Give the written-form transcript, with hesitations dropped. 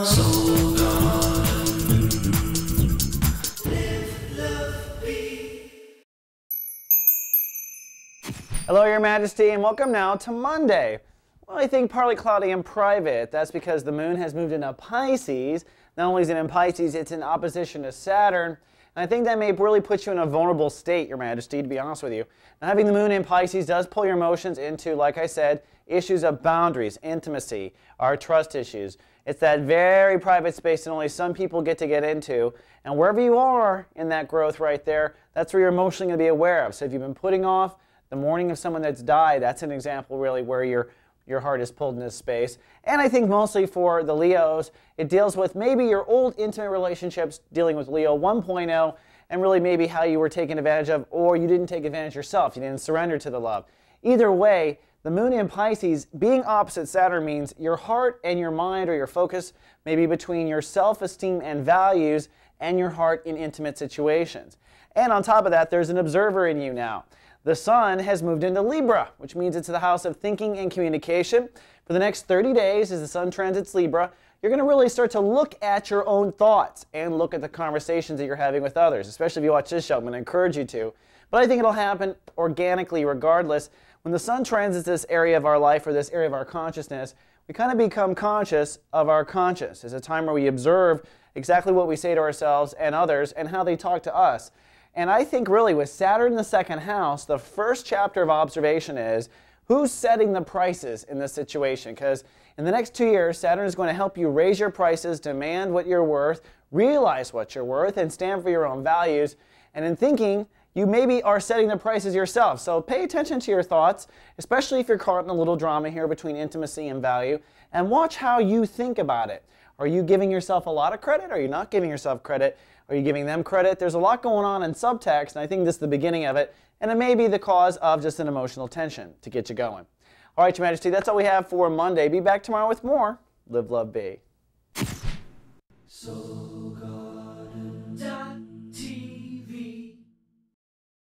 Soul Garden. Live, love, be. Hello, Your Majesty, and welcome now to Monday. Well, I think partly cloudy and private. That's because the moon has moved into Pisces. Not only is it in Pisces, it's in opposition to Saturn. And I think that may really put you in a vulnerable state, Your Majesty, to be honest with you. Now, having the moon in Pisces does pull your emotions into, like I said, issues of boundaries, intimacy, our trust issues. It's that very private space that only some people get to get into. And wherever you are in that growth right there, that's where you're emotionally going to be aware of. So if you've been putting off the mourning of someone that's died, that's an example really where your heart is pulled in this space. And I think mostly for the Leos, it deals with maybe your old intimate relationships, dealing with Leo 1.0, and really maybe how you were taken advantage of, or you didn't take advantage yourself. You didn't surrender to the love. Either way, the moon in Pisces being opposite Saturn means your heart and your mind or your focus may be between your self-esteem and values and your heart in intimate situations. And on top of that, there's an observer in you now. The sun has moved into Libra, which means it's the house of thinking and communication. For the next 30 days, as the sun transits Libra, you're going to really start to look at your own thoughts and look at the conversations that you're having with others, especially if you watch this show. I'm going to encourage you to. But I think it'll happen organically regardless. When the sun transits this area of our life or this area of our consciousness, we kind of become conscious of our conscious. It's a time where we observe exactly what we say to ourselves and others and how they talk to us. And I think really with Saturn in the second house, the first chapter of observation is who's setting the prices in this situation. Because in the next 2 years, Saturn is going to help you raise your prices, demand what you're worth, realize what you're worth, and stand for your own values. And in thinking, you maybe are setting the prices yourself. So pay attention to your thoughts, especially if you're caught in a little drama here between intimacy and value, and watch how you think about it. Are you giving yourself a lot of credit? Are you not giving yourself credit? Are you giving them credit? There's a lot going on in subtext, and I think this is the beginning of it, and it may be the cause of just an emotional tension to get you going. All right, Your Majesty, that's all we have for Monday. Be back tomorrow with more. Live, love, be. Soul Garden.